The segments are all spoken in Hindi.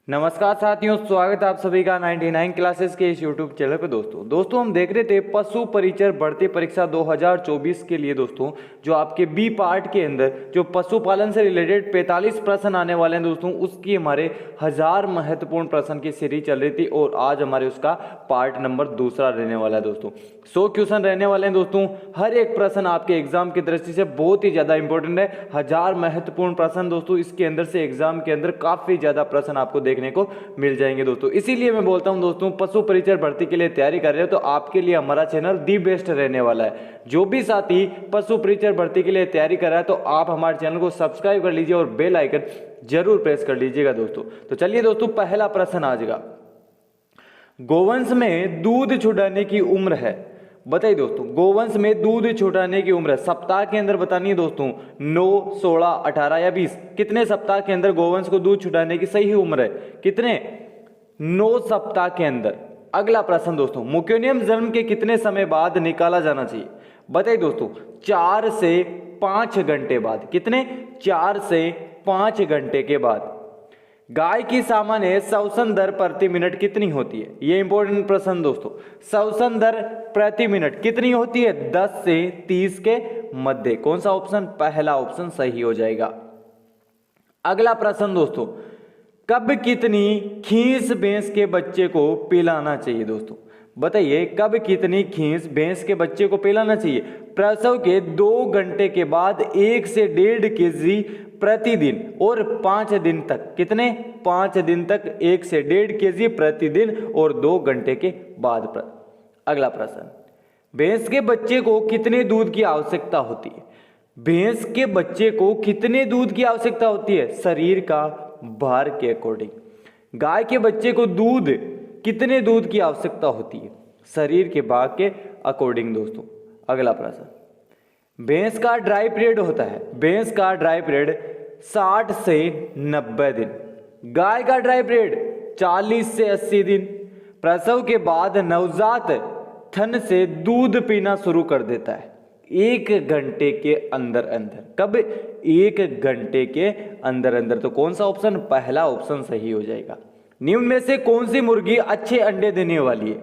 नमस्कार साथियों, स्वागत है आप सभी का 99 क्लासेस के इस यूट्यूब चैनल पे। दोस्तों हम देख रहे थे पशु परिचर भर्ती परीक्षा 2024 के लिए दोस्तों, जो आपके बी पार्ट के अंदर जो पशुपालन से रिलेटेड 45 प्रश्न आने वाले हैं दोस्तों, उसकी हमारे 1000 महत्वपूर्ण प्रश्न की सीरीज चल रही थी और आज हमारे उसका पार्ट नंबर दूसरा रहने वाला है दोस्तों। 100 क्वेश्चन रहने वाले हैं दोस्तों। हर एक प्रश्न आपके एग्जाम की दृष्टि से बहुत ही ज्यादा इंपॉर्टेंट है। 1000 महत्वपूर्ण प्रश्न दोस्तों, इसके अंदर से एग्जाम के अंदर काफी ज्यादा प्रश्न आपको देखने को मिल जाएंगे दोस्तों। इसीलिए मैं बोलता हूं दोस्तों, पशु परिचर भर्ती के लिए तैयारी कर रहे हो तो आपके लिए हमारा चैनल दी बेस्ट रहने वाला है। जो भी साथी पशु परिचर भर्ती के लिए तैयारी कर रहा है तो आप हमारे चैनल को सब्सक्राइब कर लीजिए और बेल आइकन जरूर प्रेस कर लीजिएगा दोस्तों। तो चलिए दोस्तों, पहला प्रश्न आज का, गोवंश में दूध छुड़ाने की उम्र है। बताइए दोस्तों, गोवंश में दूध छुटाने की उम्र सप्ताह के अंदर बतानी है दोस्तों। 9, 16, 18 या 20, कितने सप्ताह के अंदर गोवंश को दूध छुटाने की सही उम्र है? कितने? 9 सप्ताह के अंदर। अगला प्रश्न दोस्तों, मुक्योनियम जन्म के कितने समय बाद निकाला जाना चाहिए? बताइए दोस्तों, 4 से 5 घंटे बाद। कितने? 4 से 5 घंटे के बाद। गाय की सामान्य श्वसन दर प्रति मिनट कितनी होती है? ये इंपॉर्टेंट प्रश्न दोस्तों। श्वसन दर प्रति मिनट कितनी होती है? 10 से 30 के मध्य। कौन सा ऑप्शन? पहला ऑप्शन सही हो जाएगा। अगला प्रश्न दोस्तों, कब कितनी खीस भैंस के बच्चे को पिलाना चाहिए दोस्तों? बताइए, कब कितनी खीस भैंस के बच्चे को पिलाना चाहिए? प्रसव के 2 घंटे के बाद 1 से 1.5 केजी प्रतिदिन और 5 दिन तक। कितने? 5 दिन तक 1 से 1.5 केजी प्रतिदिन और 2 घंटे के बाद। अगला प्रश्न, भैंस के बच्चे को कितने दूध की आवश्यकता होती है? भैंस के बच्चे को कितने दूध की आवश्यकता होती है? शरीर का भार के अकॉर्डिंग। गाय के बच्चे को कितने दूध की आवश्यकता होती है? शरीर के भार के अकॉर्डिंग दोस्तों। अगला प्रश्न, भैंस का ड्राई पीरियड होता है। भैंस का ड्राई पीरियड 60 से 90 दिन। गाय का ड्राई पीरियड 40 से 80 दिन। प्रसव के बाद नवजात थन से दूध पीना शुरू कर देता है 1 घंटे के अंदर अंदर। कब? 1 घंटे के अंदर अंदर। तो कौन सा ऑप्शन? पहला ऑप्शन सही हो जाएगा। निम्न में से कौन सी मुर्गी अच्छे अंडे देने वाली है?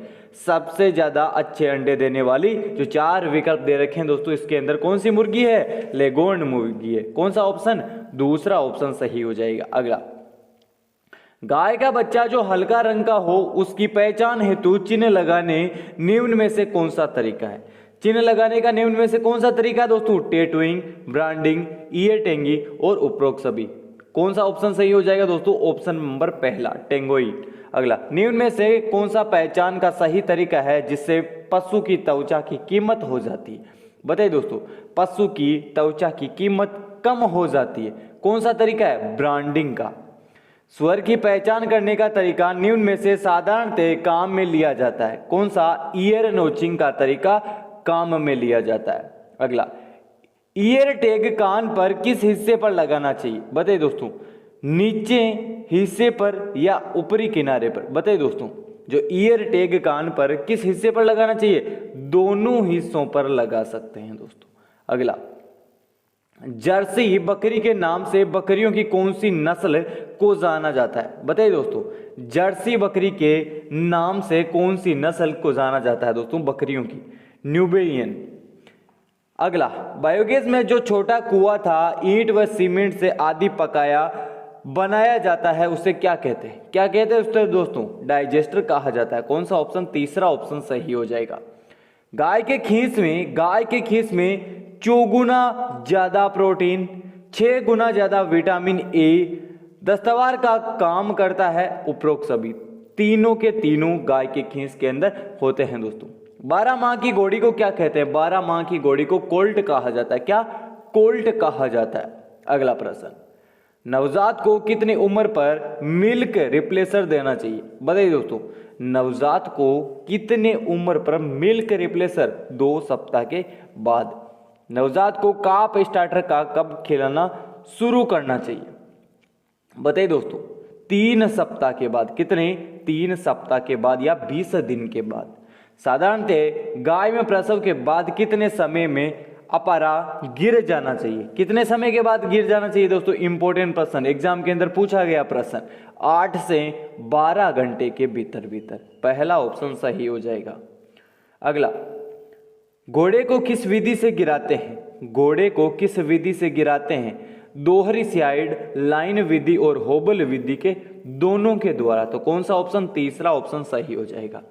सबसे ज्यादा अच्छे अंडे देने वाली जो 4 विकल्प दे रखे हैं दोस्तों, इसके अंदर कौन सी मुर्गी है? लेगोर्न मुर्गी है। कौन सा ऑप्शन? दूसरा ऑप्शन सही हो जाएगा। अगला, गाय का बच्चा जो हल्का रंग का हो उसकी पहचान हेतु चिन्ह लगाने निम्न में से कौन सा तरीका है? चिन्ह लगाने का निम्न में से कौन सा तरीका है दोस्तों? टैटूइंग, ब्रांडिंग, ईयर टेंगी और उपरोक्त सभी। कौन सा ऑप्शन सही हो जाएगा दोस्तों? ऑप्शन नंबर पहला, टेंगोई। अगला, निम्न में से कौन सा पहचान का सही तरीका है जिससे पशु की त्वचा की कीमत हो जाती है? बताइए दोस्तों, पशु की त्वचा की कीमत कम हो जाती है। कौन सा तरीका है? ब्रांडिंग का। स्वर की पहचान करने का तरीका निम्न में से साधारणतः काम में लिया जाता है। कौन सा? ईयर नोचिंग का तरीका काम में लिया जाता है। अगला, ईयर टैग कान पर किस हिस्से पर लगाना चाहिए? बताइए दोस्तों, नीचे हिस्से पर या ऊपरी किनारे पर? बताइए दोस्तों, जो ईयर टैग कान पर किस हिस्से पर लगाना चाहिए? दोनों हिस्सों पर लगा सकते हैं दोस्तों। अगला, जर्सी बकरी के नाम से बकरियों की कौन सी नस्ल को जाना जाता है? बताइए दोस्तों, जर्सी बकरी के नाम से कौन सी नस्ल को जाना जाता है दोस्तों? बकरियों की। न्यूबियन। अगला, बायोगैस में जो छोटा कुआं था ईंट व सीमेंट से आदि पकाया बनाया जाता है उसे क्या कहते हैं? क्या कहते हैं उससे दोस्तों? डाइजेस्टर कहा जाता है। कौन सा ऑप्शन? तीसरा ऑप्शन सही हो जाएगा। गाय के खीस में 4 गुना ज्यादा प्रोटीन, 6 गुना ज्यादा विटामिन ए दस्तवार का काम करता है। उपरोक्त सभी। तीनों के तीनों गाय के खीस के अंदर होते हैं दोस्तों। 12 माह की घोड़ी को क्या कहते हैं? 12 माह की घोड़ी को कोल्ट कहा जाता है। क्या? कोल्ट कहा जाता है। अगला प्रश्न, नवजात को कितनी उम्र पर मिल्क रिप्लेसर देना चाहिए? बताइए दोस्तों, नवजात को कितने उम्र पर मिल्क रिप्लेसर? 2 सप्ताह के बाद। नवजात को काप स्टार्टर का कब खिलाना शुरू करना चाहिए? बताइए दोस्तों, 3 सप्ताह के बाद। कितने? 3 सप्ताह के बाद या 20 दिन के बाद। साधारणतः गाय में प्रसव के बाद कितने समय में अपारा गिर जाना चाहिए। कितने समय के बाद गिर जाना चाहिए दोस्तों? इंपॉर्टेंट प्रश्न, एग्जाम के अंदर पूछा गया प्रश्न, 8 से 12 घंटे के भीतर भीतर। पहला ऑप्शन सही हो जाएगा। अगला, घोड़े को किस विधि से गिराते हैं? घोड़े को किस विधि से गिराते हैं? दोहरी साइड लाइन विधि और होबल विधि के दोनों के द्वारा। तो कौन सा ऑप्शन? तीसरा ऑप्शन सही हो जाएगा।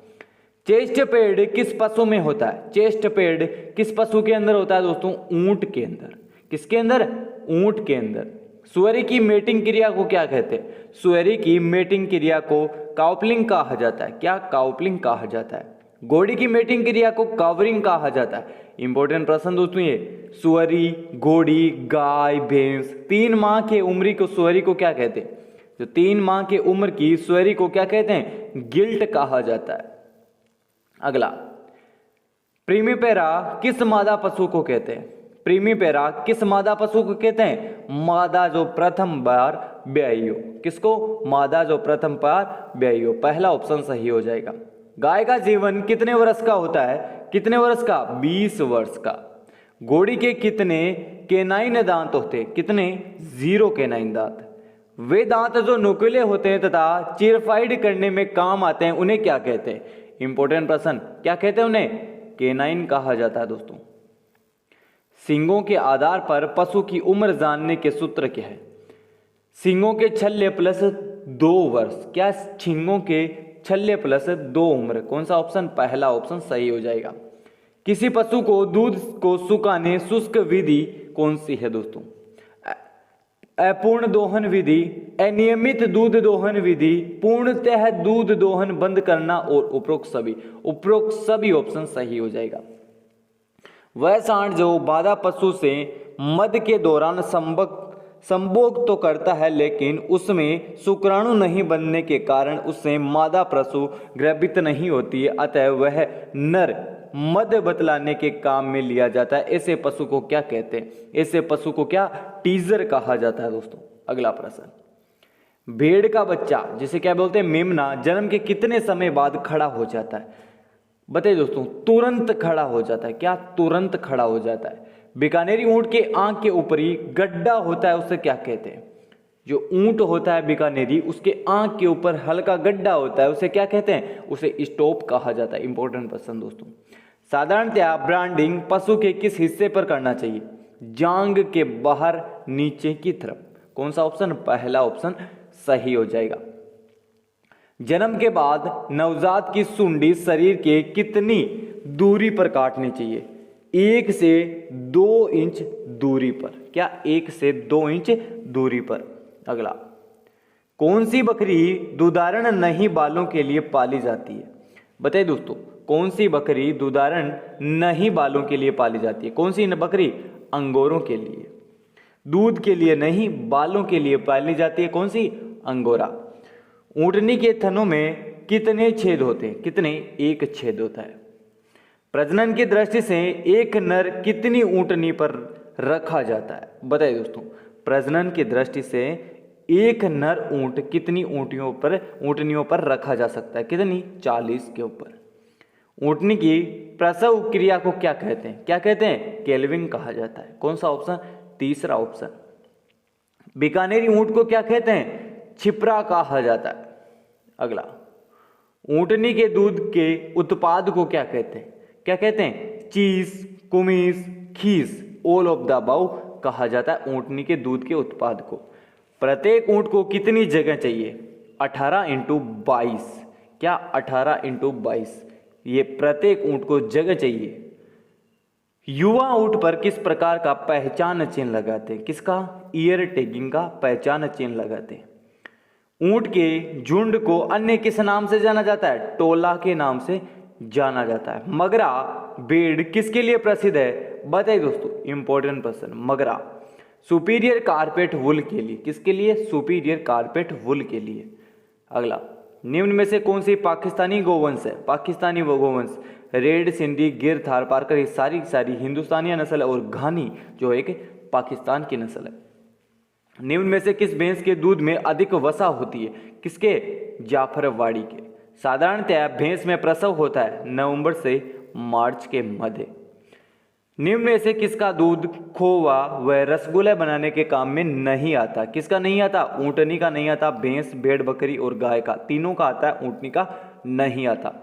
चेस्ट पैड किस पशु में होता है? चेस्ट पैड किस पशु के अंदर होता है दोस्तों? ऊंट के अंदर। किसके अंदर? ऊंट के अंदर। सुअरी की मेटिंग क्रिया को क्या कहते हैं? सुअरी की मेटिंग क्रिया को काउपलिंग कहा जाता है। क्या? काउपलिंग कहा जाता है। घोड़ी की मेटिंग क्रिया को कावरिंग कहा जाता है। इंपॉर्टेंट प्रश्न दोस्तों ये। सुअरी, घोड़ी, गाय, भैंस, 3 माह के उम्र को सुअरी को क्या कहते हैं? जो 3 माह के उम्र की सुअरी को क्या कहते हैं? गिल्ट कहा जाता है। अगला, प्रीमिपेरा किस मादा पशु को कहते हैं? प्रीमिपेरा किस मादा पशु को कहते हैं? मादा जो प्रथम बार ब्याई हो। किसको? मादा जो प्रथम बार ब्याई हो। पहला ऑप्शन सही हो जाएगा। गाय का जीवन कितने वर्ष का होता है? कितने वर्ष का? 20 वर्ष का। घोड़ी के कितने केनाइन दांत होते हैं? कितने? 0 केनाइन दांत। वे दांत जो नुकीले होते हैं तथा चीरफाइड करने में काम आते हैं, उन्हें क्या कहते हैं? इंपॉर्टेंट प्रश्न, क्या कहते हैं उन्हें? केनाइन कहा जाता है दोस्तों। सींगों के आधार पर पशु की उम्र जानने के सूत्र क्या है? सींगों के छल्ले प्लस 2 वर्ष। क्या? सींगों के छल्ले प्लस 2 उम्र। कौन सा ऑप्शन? पहला ऑप्शन सही हो जाएगा। किसी पशु को दूध को सुखाने शुष्क विधि कौन सी है दोस्तों? अपूर्ण दोहन विधि, अनियमित दूध दोहन विधि, पूर्णतः दूध दोहन बंद करना और उपरोक्त सभी ऑप्शन सही हो जाएगा। वह सांड जो बाधा पशु से मद के दौरान संभोग तो करता है, लेकिन उसमें शुक्राणु नहीं बनने के कारण उससे मादा पशु गर्भित नहीं होती है, अतः वह नर मद बतलाने के काम में लिया जाता है। ऐसे पशु को क्या कहते हैं? ऐसे पशु को क्या? टीजर कहा जाता है दोस्तों। अगला प्रश्न, भेड़ का बच्चा जिसे क्या बोलते हैं? मेमना, जन्म के कितने समय बाद खड़ा हो जाता है? बताइए दोस्तों। तुरंत खड़ा हो जाता है। क्या? तुरंत खड़ा हो जाता है। बीकानेरी ऊंट के आंख के ऊपरी गड्ढा होता है, उसे क्या कहते हैं? जो ऊंट होता है बीकानेरी, उसके आंख के ऊपर हल्का गड्ढा होता है, उसे क्या कहते हैं? उसे स्टॉप कहा जाता है। इंपॉर्टेंट प्रश्न दोस्तों। साधारणतया ब्रांडिंग पशु के किस हिस्से पर करना चाहिए? जांग के बाहर नीचे की तरफ। कौन सा ऑप्शन? पहला ऑप्शन सही हो जाएगा। जन्म के बाद नवजात की सुंडी शरीर के कितनी दूरी पर काटनी चाहिए? 1 से 2 इंच दूरी पर। क्या? 1 से 2 इंच दूरी पर। अगला, कौन सी बकरी दुधारण नहीं बालों के लिए पाली जाती है? बताइए दोस्तों, कौन सी बकरी दुधारण नहीं बालों के लिए पाली जाती है? कौन सी बकरी? अंगोरों के लिए। दूध के लिए नहीं, बालों के लिए पाली जाती है। कौन सी? अंगोरा। ऊंटनी के थनों में कितने छेद होते हैं? कितने? 1 छेद होता है। प्रजनन की दृष्टि से एक नर कितनी ऊंटनी पर रखा जाता है? बताइए दोस्तों, प्रजनन की दृष्टि से एक नर ऊंट कितनी ऊंटनियों पर रखा जा सकता है? कितनी? 40 के ऊपर। ऊंटनी की प्रसव क्रिया को क्या कहते हैं? क्या कहते हैं? केल्विंग कहा जाता है। कौन सा ऑप्शन? तीसरा ऑप्शन। बीकानेरी ऊंट को क्या कहते हैं? छिपरा कहा जाता है। अगला, ऊंटनी के दूध के उत्पाद को क्या कहते हैं? क्या कहते हैं? चीज, कुमीज, खीस, ऑल ऑफ द अबव कहा जाता है ऊंटनी के दूध के उत्पाद को। प्रत्येक ऊंट को कितनी जगह चाहिए? 18x22। क्या? 18x22 ये प्रत्येक ऊंट को जगह चाहिए। युवा ऊंट पर किस प्रकार का पहचान चिन्ह लगाते हैं? किसका? ईयर टैगिंग का पहचान चिन्ह लगाते हैं। ऊंट के झुंड को अन्य किस नाम से जाना जाता है? टोला के नाम से जाना जाता है। मगरा भेड़ किसके लिए प्रसिद्ध है? बताइए दोस्तों, इंपॉर्टेंट प्रश्न। मगरा सुपीरियर कारपेट वुल के लिए। किसके लिए? सुपीरियर कारपेट वुल के लिए। अगला, निम्न में से कौन सी पाकिस्तानी गोवंश है? पाकिस्तानी गोवंश रेड, सिंधी, गिर, थारपारकर, ये सारी हिंदुस्तानी नस्ल और घानी जो एक पाकिस्तान की नस्ल है। निम्न में से किस भैंस के दूध में अधिक वसा होती है? किसके? जाफरवाड़ी के। साधारणतया भैंस में प्रसव होता है नवंबर से मार्च के मध्य। निम्न में से किसका दूध खोवा व रसगुल्ले बनाने के काम में नहीं आता? किसका नहीं आता? ऊंटनी का नहीं आता, भैंस, भेड़, बकरी और गाय का, तीनों का आता है, ऊंटनी का नहीं आता।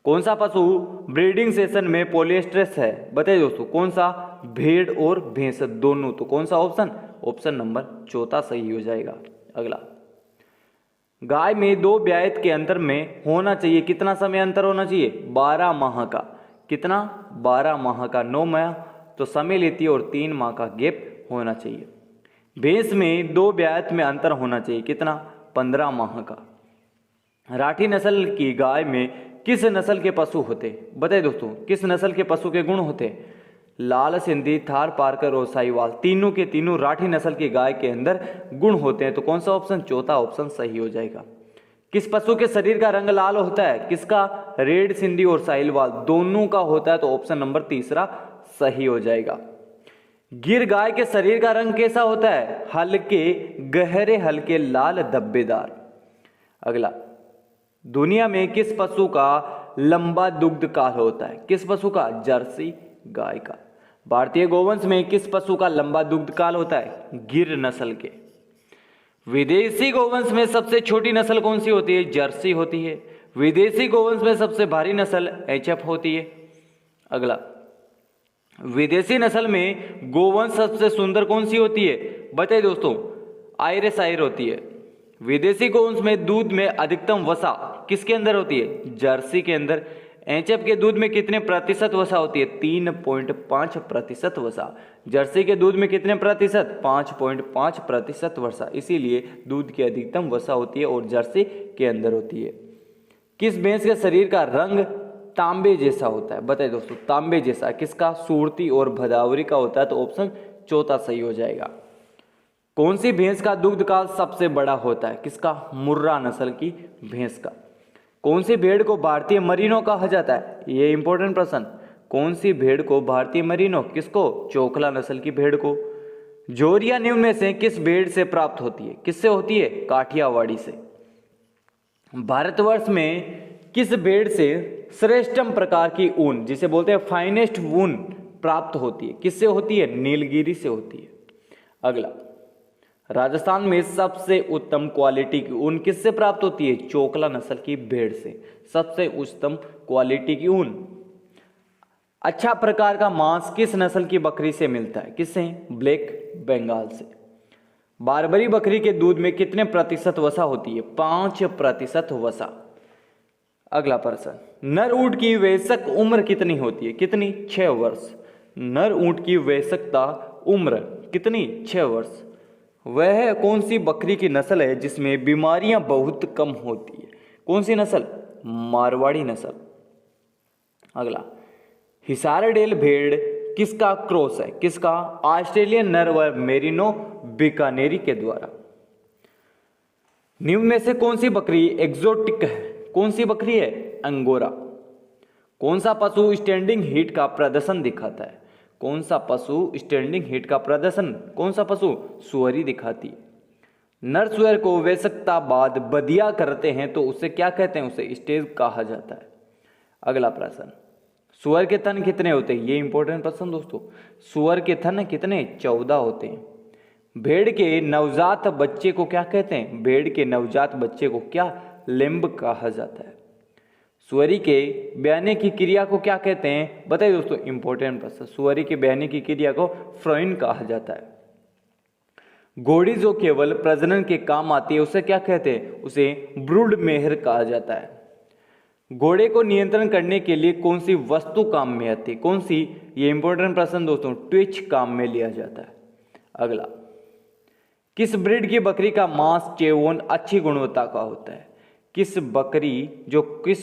कौन सा पशु ब्रीडिंग सेशन में पॉलीएस्ट्रस है? बताइए दोस्तों, कौन सा? भेड़ और भैंस दोनों। तो कौन सा ऑप्शन? ऑप्शन नंबर चौथा सही हो जाएगा। अगला, गाय में 2 ब्यायत के अंतर में होना चाहिए कितना समय अंतर होना चाहिए? 12 माह का। कितना? 12 माह का। 9 माह तो समय लेती है और 3 माह का गैप होना चाहिए। भैंस में 2 ब्यायत में अंतर होना चाहिए कितना? 15 माह का। राठी नस्ल की गाय में किस नस्ल के पशु होते? बताइए दोस्तों, किस नस्ल के पशु के गुण होते? लाल सिंधी, थार पारकर और साहिवाल, तीनों के तीनों राठी नस्ल की गाय के अंदर गुण होते हैं। तो कौन सा ऑप्शन? चौथा ऑप्शन सही हो जाएगा। किस पशु के शरीर का रंग लाल होता है? किसका? रेड सिंधी और साहिवाल, दोनों का होता है। तो ऑप्शन नंबर तीसरा सही हो जाएगा। गिर गाय के शरीर का रंग कैसा होता है? हल्के गहरे हल्के लाल धब्बेदार। अगला, दुनिया में किस पशु का लंबा दुग्ध काल होता है? किस पशु का? जर्सी गाय का। भारतीय गोवंश में किस पशु का लंबा दुग्ध काल होता है? गिर नस्ल के। विदेशी गोवंश में सबसे छोटी नस्ल कौन सी होती है? जर्सी होती है। विदेशी गोवंश में सबसे भारी नस्ल एचएफ होती है। अगला, विदेशी नस्ल में गोवंश सबसे सुंदर कौन सी होती है? बताइए दोस्तों, आयरिश आयर होती है। विदेशी गोवंश में दूध में अधिकतम वसा किसके अंदर होती है? जर्सी के अंदर। एचएफ के दूध में कितने प्रतिशत वसा होती है? 3.5% वसा। जर्सी के दूध में कितने प्रतिशत? 5.5% वसा। इसीलिए दूध की अधिकतम वसा होती है और जर्सी के अंदर होती है। किस भैंस के शरीर का रंग तांबे जैसा होता है? बताइए दोस्तों, तांबे जैसा। किसका? सूरती और भदावरी का होता है। तो ऑप्शन चौथा सही हो जाएगा। कौन सी भैंस का दुग्ध काल सबसे बड़ा होता है? किसका? मुर्रा नस्ल की भैंस का। कौन सी भेड़ को भारतीय मरीनो कहा जाता है? ये इंपॉर्टेंट प्रश्न। कौन सी भेड़ को भारतीय मरीनो? किसको? चोखला नस्ल की भेड़ को। जोरिया निम्न में से किस भेड़ से प्राप्त होती है? किससे होती है? काठियावाड़ी से। भारतवर्ष में किस भेड़ से श्रेष्ठतम प्रकार की ऊन, जिसे बोलते हैं फाइनेस्ट ऊन, प्राप्त होती है? किससे होती है? नीलगिरी से होती है। अगला, राजस्थान में सबसे उत्तम क्वालिटी की ऊन किससे प्राप्त होती है? चोकला नस्ल की भेड़ से सबसे उत्तम क्वालिटी की ऊन। अच्छा प्रकार का मांस किस नस्ल की बकरी से मिलता है? किससे? ब्लैक बंगाल से। बारबरी बकरी के दूध में कितने प्रतिशत वसा होती है? 5% वसा। अगला प्रश्न, नर ऊंट की वयस्क उम्र कितनी होती है? कितनी? 6 वर्ष। नर ऊंट की वयस्कता उम्र कितनी? 6 वर्ष। वह कौन सी बकरी की नस्ल है जिसमें बीमारियां बहुत कम होती है? कौन सी नस्ल? मारवाड़ी नस्ल। अगला, हिसारडेल भेड़ किसका क्रॉस है? किसका? ऑस्ट्रेलियन नर व मेरिनो बीकानेरी के द्वारा। निम्न में से कौन सी बकरी एक्सोटिक है? कौन सी बकरी है? अंगोरा। कौन सा पशु स्टैंडिंग हीट का प्रदर्शन दिखाता है? कौन सा पशु स्टैंडिंग हीट का प्रदर्शन? कौन सा पशु? सुअरी दिखाती है। नर सुअर को वयस्कता बाद बदिया करते हैं तो उसे क्या कहते हैं? उसे स्टेज कहा जाता है। अगला प्रश्न, सुअर के थन कितने होते हैं? ये इंपॉर्टेंट प्रश्न दोस्तों। सुअर के थन कितने? 14 होते हैं। भेड़ के नवजात बच्चे को क्या कहते हैं? भेड़ के नवजात बच्चे को क्या? लिम्ब कहा जाता है। सुअरी के ब्याने की क्रिया को क्या कहते हैं? बताइए दोस्तों, इंपॉर्टेंट प्रश्न। सुअरी के ब्याने की क्रिया को फ्रोइन कहा जाता है। घोड़ी जो केवल प्रजनन के काम आती है उसे क्या कहते हैं? उसे ब्रूड मेहर कहा जाता है। घोड़े को नियंत्रण करने के लिए कौन सी वस्तु काम में आती है? कौन सी? ये इंपॉर्टेंट प्रश्न दोस्तों। ट्विच काम में लिया जाता है। अगला, किस ब्रीड की बकरी का मांस चेवोन अच्छी गुणवत्ता का होता है? किस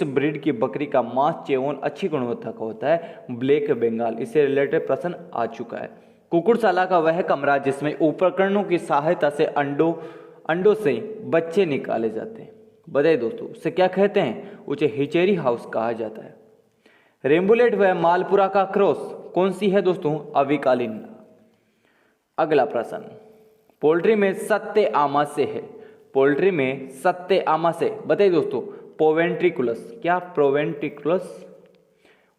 ब्रीड की बकरी का मांस चेवोन अच्छी गुणवत्ता का होता है? ब्लैक बंगाल। इससे रिलेटेड प्रश्न आ चुका है। कुकुरशाला का वह कमरा जिसमें उपकरणों की सहायता से अंडों से बच्चे निकाले जाते हैं, बताइए दोस्तों, उसे क्या कहते हैं? उसे हिचेरी हाउस कहा जाता है। रेम्बुलेट व मालपुरा का क्रॉस कौन सी है दोस्तों? अविकालीन। अगला प्रश्न, पोल्ट्री में सत्य आमाशय है। पोल्ट्री में सत्य आमाशय, बताइए दोस्तों, प्रोवेंट्रिकुलस। क्या? प्रोवेंट्रिकुलस।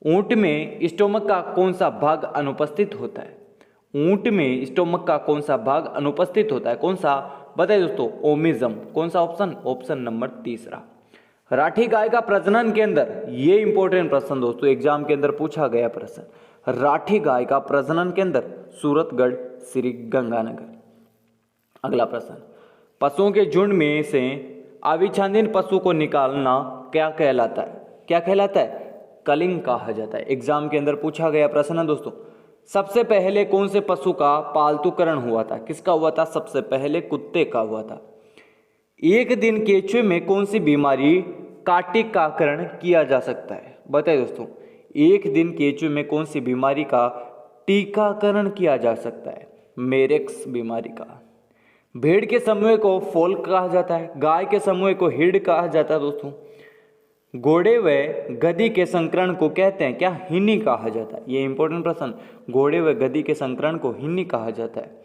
ऊंट में स्टोमक का कौन सा भाग अनुपस्थित होता है? ऊंट में स्टोमक का कौन सा भाग अनुपस्थित होता है? कौन सा? बताइए दोस्तों, ओमिज्म। कौन सा ऑप्शन? ऑप्शन नंबर तीसरा। राठी गाय का प्रजनन के अंदर, ये इंपॉर्टेंट प्रश्न दोस्तों एग्जाम के अंदर पूछा गया प्रश्न, राठी गाय का प्रजनन के अंदर सूरतगढ़, श्री गंगानगर। अगला प्रश्न, पशुओं के झुंड में से अविच्छादीन पशु को निकालना क्या कहलाता है? क्या कहलाता है? कलिंग कहा जाता है। एग्जाम के अंदर पूछा गया प्रश्न है दोस्तों। सबसे पहले कौन से पशु का पालतूकरण हुआ था? किसका हुआ था? सबसे पहले कुत्ते का हुआ था। एक दिन केंचुए में कौन सी बीमारी का टीकाकरण किया जा सकता है? बताइए दोस्तों, एक दिन केंचुए में कौन सी बीमारी का टीकाकरण किया जा सकता है? मेरेक्स बीमारी का। भेड़ के समूह को फोल कहा जाता है, गाय के समूह को हिड कहा जाता है दोस्तों। घोड़े व गधी के संकरण को कहते हैं क्या? हिन्नी कहा जाता है। ये इंपॉर्टेंट प्रश्न, घोड़े व गधी के संकरण को हिन्नी कहा जाता है।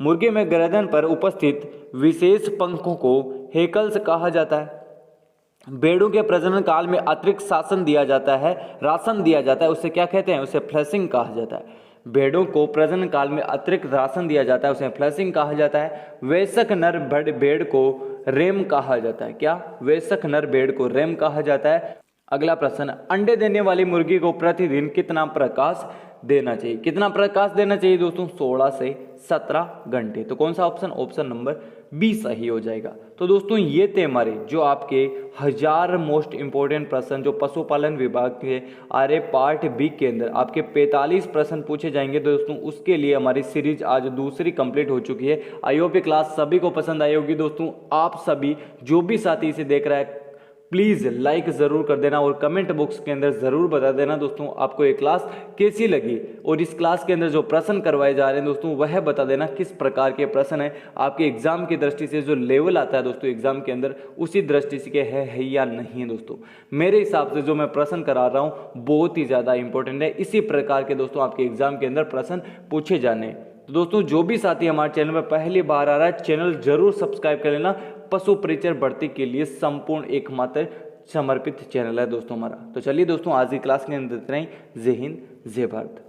मुर्गे में गर्दन पर उपस्थित विशेष पंखों को हेकल्स कहा जाता है। भेड़ों के प्रजनन काल में अतिरिक्त राशन दिया जाता है, उसे क्या कहते हैं? उसे फ्लशिंग कहा जाता है। भेड़ों को प्रजनन काल में अतिरिक्त राशन दिया जाता है, उसे फ्लशिंग कहा जाता है। वयस्क नर भेड़ को रेम कहा जाता है। क्या? वयस्क नर भेड़ को रेम कहा जाता है। अगला प्रश्न, अंडे देने वाली मुर्गी को प्रतिदिन कितना प्रकाश देना चाहिए? कितना प्रकाश देना चाहिए दोस्तों? 16 से 17 घंटे। तो कौन सा ऑप्शन? ऑप्शन नंबर बी सही हो जाएगा। तो दोस्तों ये थे हमारे जो आपके 1000 मोस्ट इंपोर्टेंट प्रश्न जो पशुपालन विभाग के आर्य पार्ट बी के अंदर आपके 45 प्रश्न पूछे जाएंगे दोस्तों। उसके लिए हमारी सीरीज आज दूसरी कंप्लीट हो चुकी है। आई होप ये क्लास सभी को पसंद आई होगी दोस्तों। आप सभी जो भी साथी इसे देख रहा है प्लीज़ लाइक ज़रूर कर देना और कमेंट बॉक्स के अंदर ज़रूर बता देना दोस्तों आपको ये क्लास कैसी लगी, और इस क्लास के अंदर जो प्रश्न करवाए जा रहे हैं दोस्तों वह बता देना किस प्रकार के प्रश्न है। आपके एग्जाम की दृष्टि से जो लेवल आता है दोस्तों एग्जाम के अंदर उसी दृष्टि से है या नहीं है दोस्तों। मेरे हिसाब से जो मैं प्रश्न करा रहा हूँ बहुत ही ज़्यादा इंपॉर्टेंट है। इसी प्रकार के दोस्तों आपके एग्जाम के अंदर प्रश्न पूछे जाने। तो दोस्तों जो भी साथी हमारे चैनल में पहली बार आ रहा है चैनल जरूर सब्सक्राइब कर लेना। पशु परिचय भर्ती के लिए संपूर्ण एकमात्र समर्पित चैनल है दोस्तों हमारा। तो चलिए दोस्तों आज की क्लास के अंदर इतना ही। जय हिंद, जय भारत।